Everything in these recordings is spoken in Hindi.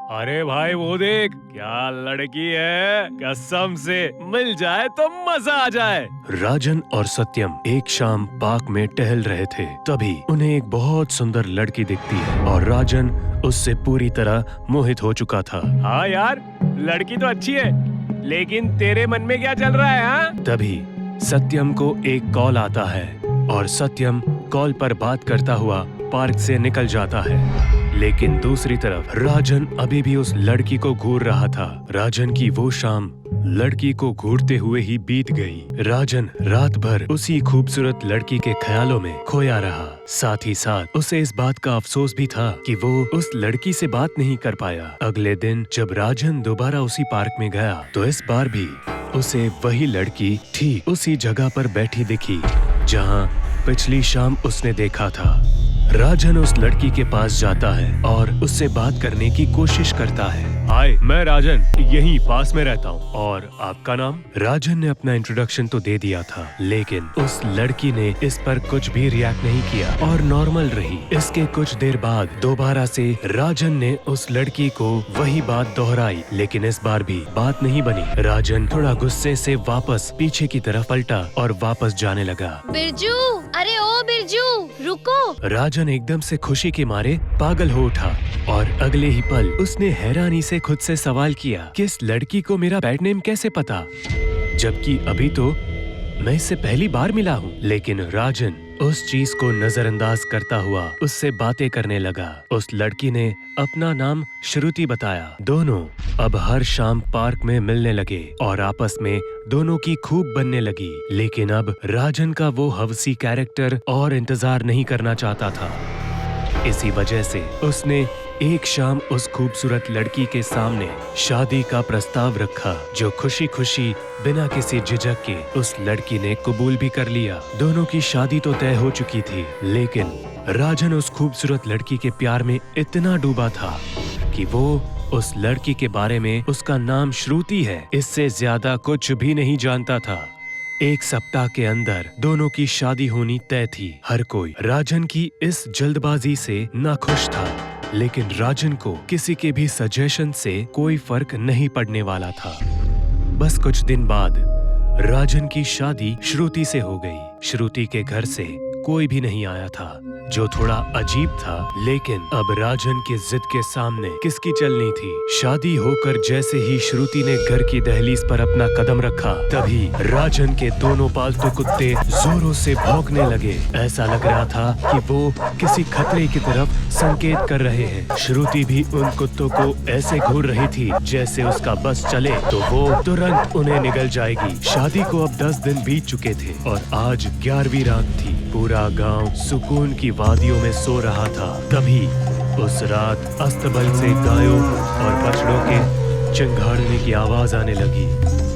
अरे भाई वो देख, क्या लड़की है, कसम से मिल जाए तो मजा आ जाए। राजन और सत्यम एक शाम पार्क में टहल रहे थे। तभी उन्हें एक बहुत सुंदर लड़की दिखती है और राजन उससे पूरी तरह मोहित हो चुका था। हाँ यार, लड़की तो अच्छी है, लेकिन तेरे मन में क्या चल रहा है? हाँ? तभी सत्यम को एक कॉल आता है और सत्यम कॉल पर बात करता हुआ पार्क से निकल जाता है। लेकिन दूसरी तरफ राजन अभी भी उस लड़की को घूर रहा था। राजन की वो शाम लड़की को घूरते हुए ही बीत गई। राजन रात भर उसी खूबसूरत लड़की के ख्यालों में खोया रहा। साथ ही साथ उसे इस बात का अफसोस भी था कि वो उस लड़की से बात नहीं कर पाया। अगले दिन जब राजन दोबारा उसी पार्क में गया तो इस बार भी उसे वही लड़की ठीक उसी जगह पर बैठी दिखी जहाँ पिछली शाम उसने देखा था। राजन उस लड़की के पास जाता है और उससे बात करने की कोशिश करता है। हाय, मैं राजन, यहीं पास में रहता हूँ। और आपका नाम? राजन ने अपना इंट्रोडक्शन तो दे दिया था, लेकिन उस लड़की ने इस पर कुछ भी रिएक्ट नहीं किया और नॉर्मल रही। इसके कुछ देर बाद दोबारा से राजन ने उस लड़की को वही बात दोहराई, लेकिन इस बार भी बात नहीं बनी। राजन थोड़ा गुस्से से वापस पीछे की तरफ पलटा और वापस जाने लगा। बिरजू, अरे ओ बिरजू, रुको। राजन एकदम से खुशी के मारे पागल हो उठा और अगले ही पल उसने हैरानी से खुद से सवाल किया कि इस लड़की को मेरा पेट नेम कैसे पता, जबकि अभी तो मैं इससे पहली बार मिला हूँ। लेकिन राजन उस चीज को नजरअंदाज करता हुआ उससे बातें करने लगा। उस लड़की ने अपना नाम श्रुति बताया। दोनों अब हर शाम पार्क में मिलने लगे और आपस में दोनों की खूब बनने लगी। लेकिन अब राजन का वो हवसी कैरेक्टर और इंतजार नहीं करना चाहता था। इसी वजह से उसने एक शाम उस खूबसूरत लड़की के सामने शादी का प्रस्ताव रखा, जो खुशी खुशी बिना किसी झिझक के उस लड़की ने कबूल भी कर लिया। दोनों की शादी तो तय हो चुकी थी, लेकिन राजन उस खूबसूरत लड़की के प्यार में इतना डूबा था कि वो उस लड़की के बारे में उसका नाम श्रुति है इससे ज्यादा कुछ भी नहीं जानता था। एक सप्ताह के अंदर दोनों की शादी होनी तय थी। हर कोई राजन की इस जल्दबाजी से नाखुश था, लेकिन राजन को किसी के भी सजेशन से कोई फर्क नहीं पड़ने वाला था। बस कुछ दिन बाद राजन की शादी श्रुति से हो गई। श्रुति के घर से कोई भी नहीं आया था, जो थोड़ा अजीब था, लेकिन अब राजन की जिद के सामने किसकी चलनी थी। शादी होकर जैसे ही श्रुति ने घर की दहलीज पर अपना कदम रखा, तभी राजन के दोनों पालतू कुत्ते जोरों से भौंकने लगे। ऐसा लग रहा था कि वो किसी खतरे की तरफ संकेत कर रहे हैं। श्रुति भी उन कुत्तों को ऐसे घूर रही थी जैसे उसका बस चले तो वो तुरंत उन्हें निगल जाएगी। शादी को अब 10 दिन बीत चुके थे और आज 11वीं रात थी। पूरा गांव सुकून की वादियों में सो रहा था। तभी उस रात अस्तबल से गायों और बछड़ों के चिंघाड़ने की आवाज आने लगी।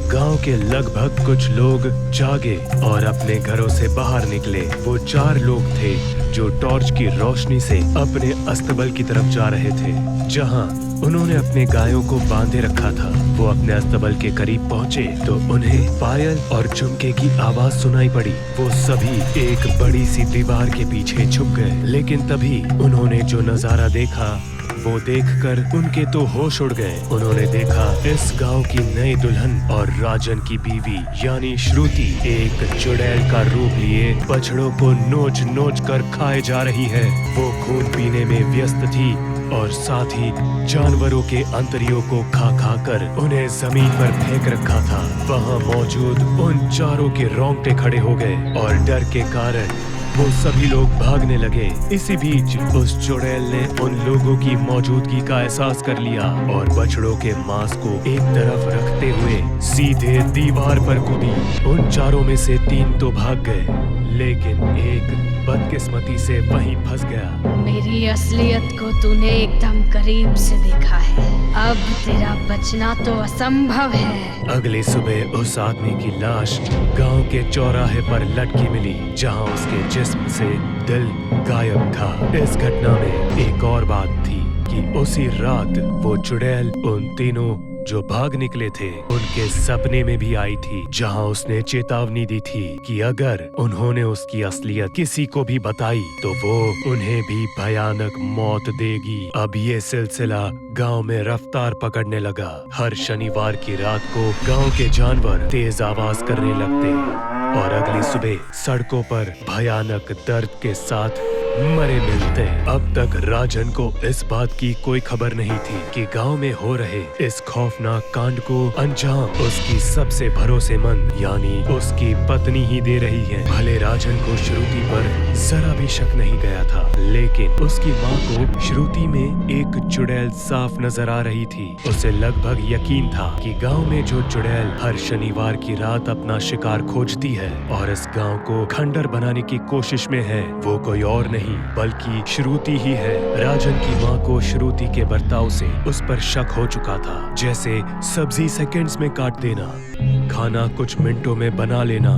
गांव के लगभग कुछ लोग जागे और अपने घरों से बाहर निकले। वो 4 लोग थे जो टॉर्च की रोशनी से अपने अस्तबल की तरफ जा रहे थे, जहां उन्होंने अपने गायों को बांधे रखा था। वो अपने अस्तबल के करीब पहुंचे तो उन्हें पायल और झुमके की आवाज सुनाई पड़ी। वो सभी एक बड़ी सी दीवार के पीछे छुप गए, लेकिन तभी उन्होंने जो नजारा देखा वो देखकर उनके तो होश उड़ गए। उन्होंने देखा इस गांव की नई दुल्हन और राजन की बीवी यानी श्रुति एक चुड़ैल का रूप लिए बछड़ों को नोच नोच कर खाए जा रही है। वो खून पीने में व्यस्त थी और साथ ही जानवरों के अंतरियों को खा खा कर उन्हें जमीन पर फेंक रखा था। वहाँ मौजूद उन चारों के रोंगटे खड़े हो गए और डर के कारण वो सभी लोग भागने लगे। इसी बीच उस चुड़ैल ने उन लोगों की मौजूदगी का एहसास कर लिया और बछड़ों के मांस को एक तरफ रखते हुए सीधे दीवार पर कूदी। उन चारों में से 3 तो भाग गए, लेकिन एक बदकिस्मती से वहीं फंस गया। मेरी असलियत को तूने एकदम करीब से देखा है, अब तेरा बचना तो असंभव है। अगली सुबह उस आदमी की लाश गांव के चौराहे पर लटकी मिली, जहां उसके जिस्म से दिल गायब था। इस घटना में एक और बात थी कि उसी रात वो चुड़ैल उन तीनों जो भाग निकले थे उनके सपने में भी आई थी, जहां उसने चेतावनी दी थी कि अगर उन्होंने उसकी असलियत किसी को भी बताई तो वो उन्हें भी भयानक मौत देगी। अब ये सिलसिला गांव में रफ्तार पकड़ने लगा। हर शनिवार की रात को गांव के जानवर तेज आवाज करने लगते और अगली सुबह सड़कों पर भयानक दर्द के साथ मरे मिलते। अब तक राजन को इस बात की कोई खबर नहीं थी कि गांव में हो रहे इस खौफनाक कांड को अंजाम उसकी सबसे भरोसेमंद यानी उसकी पत्नी ही दे रही है। भले राजन को श्रुति पर जरा भी शक नहीं गया था, लेकिन उसकी माँ को श्रुति में एक चुड़ैल साफ नजर आ रही थी। उसे लगभग यकीन था कि गाँव में जो चुड़ैल हर शनिवार की रात अपना शिकार खोजती है और इस गाँव को खंडर बनाने की कोशिश में है, वो कोई और नहीं बल्कि श्रुति ही है। राजन की माँ को श्रुति के बर्ताव से उस पर शक हो चुका था, जैसे सब्जी सेकंड्स में काट देना, खाना कुछ मिनटों में बना लेना,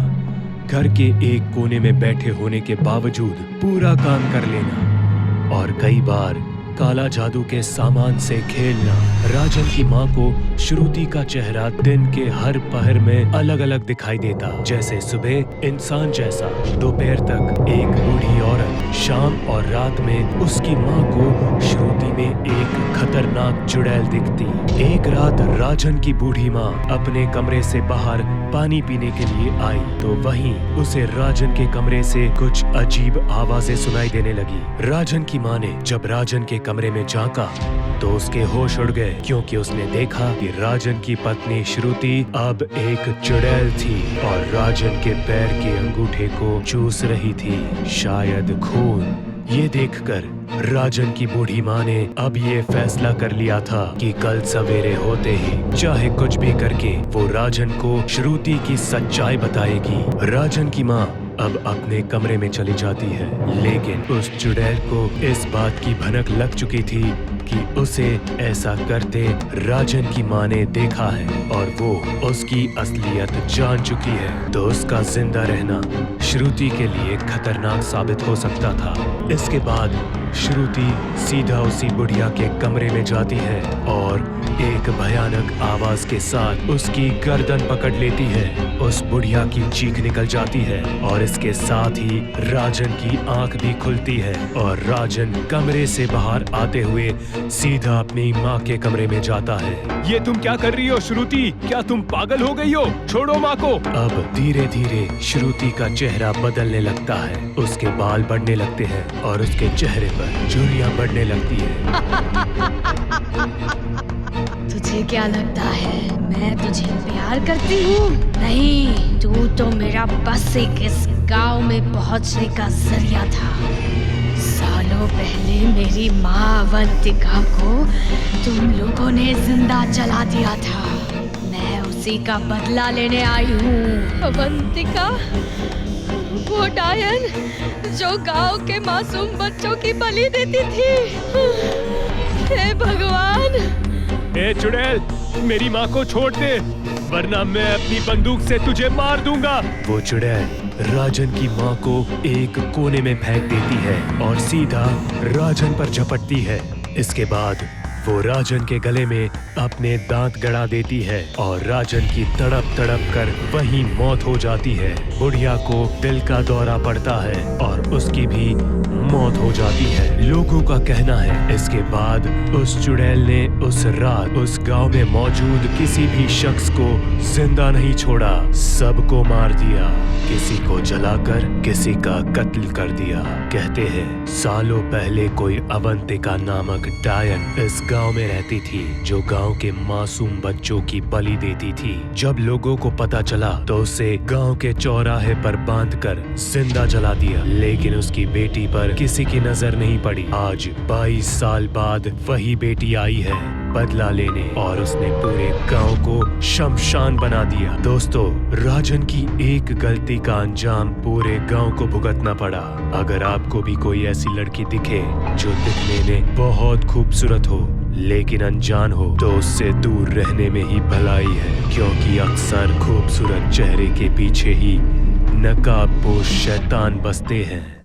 घर के एक कोने में बैठे होने के बावजूद पूरा काम कर लेना और कई बार काला जादू के सामान से खेलना। राजन की माँ को श्रुति का चेहरा दिन के हर पहर में अलग अलग दिखाई देता, जैसे सुबह इंसान जैसा, दोपहर तक एक बूढ़ी औरत, शाम और रात में उसकी माँ को श्रुति में एक खतरनाक चुड़ैल दिखती। एक रात राजन की बूढ़ी माँ अपने कमरे से बाहर पानी पीने के लिए आई तो वहीं उसे राजन के कमरे से कुछ अजीब आवाजें सुनाई देने लगी। राजन की माँ ने जब राजन के कमरे में झांका तो उसके होश उड़ गए, क्योंकि उसने देखा कि राजन की पत्नी श्रुति अब एक चुड़ैल थी और राजन के पैर के अंगूठे को चूस रही थी, शायद खून। ये देखकर राजन की बूढ़ी माँ ने अब ये फैसला कर लिया था कि कल सवेरे होते ही चाहे कुछ भी करके वो राजन को श्रुति की सच्चाई बताएगी। राजन की माँ अब अपने कमरे में चली जाती है, लेकिन उस चुड़ैल को इस बात की भनक लग चुकी थी कि उसे ऐसा करते राजन की माँ ने देखा है और वो उसकी असलियत जान चुकी है, तो उसका जिंदा रहना श्रुति के लिए खतरनाक साबित हो सकता था। इसके बाद श्रुति सीधा उसी बुढ़िया के कमरे में जाती है और एक भयानक आवाज के साथ उसकी गर्दन पकड़ लेती है। उस बुढ़िया की चीख निकल जाती है और इसके साथ ही राजन की आंख भी खुलती है और राजन कमरे से बाहर आते हुए सीधा अपनी माँ के कमरे में जाता है। ये तुम क्या कर रही हो श्रुति? क्या तुम पागल हो गई हो? छोड़ो माँ को। अब धीरे धीरे श्रुति का चेहरा बदलने लगता है, उसके बाल बढ़ने लगते हैं और उसके चेहरे पर झुर्रियां बढ़ने लगती है। तुझे क्या लगता है मैं तुझे प्यार करती हूँ? नहीं, तू तो मेरा बस एक इस गांव में पहुँचने का जरिया था। सालों पहले मेरी माँ अवंतिका को तुम लोगों ने जिंदा जला दिया था। मैं उसी का बदला लेने आई हूँ। अवंतिका, वो डायन जो गांव के मासूम बच्चों की बलि देती थी। हे भगवान! ए चुड़ैल, मेरी माँ को छोड़ दे, वरना मैं अपनी बंदूक से तुझे मार दूंगा। वो चुड़ैल राजन की माँ को एक कोने में फेंक देती है और सीधा राजन पर झपटती है। इसके बाद वो राजन के गले में अपने दांत गड़ा देती है और राजन की तड़प तड़प कर वहीं मौत हो जाती है। बुढ़िया को दिल का दौरा पड़ता है और उसकी भी मौत हो जाती है। लोगों का कहना है इसके बाद उस चुड़ैल ने उस रात उस गांव में मौजूद किसी भी शख्स को जिंदा नहीं छोड़ा, सबको मार दिया, किसी को जलाकर किसी का कत्ल कर दिया। कहते हैं सालों पहले कोई अवंतिका नामक डायन इस गांव में रहती थी जो गांव के मासूम बच्चों की बलि देती थी। जब लोगों को पता चला तो उसे गांव के चौराहे पर बांधकर जिंदा जला दिया, लेकिन उसकी बेटी पर किसी की नजर नहीं पड़ी। आज 22 साल बाद वही बेटी आई है बदला लेने और उसने पूरे गांव को शमशान बना दिया। दोस्तों, राजन की एक गलती का अंजाम पूरे गांव को भुगतना पड़ा। अगर आपको भी कोई ऐसी लड़की दिखे जो दिखने में बहुत खूबसूरत हो लेकिन अनजान हो, तो उससे दूर रहने में ही भलाई है, क्योंकि अक्सर खूबसूरत चेहरे के पीछे ही नकाबपोश शैतान बसते हैं।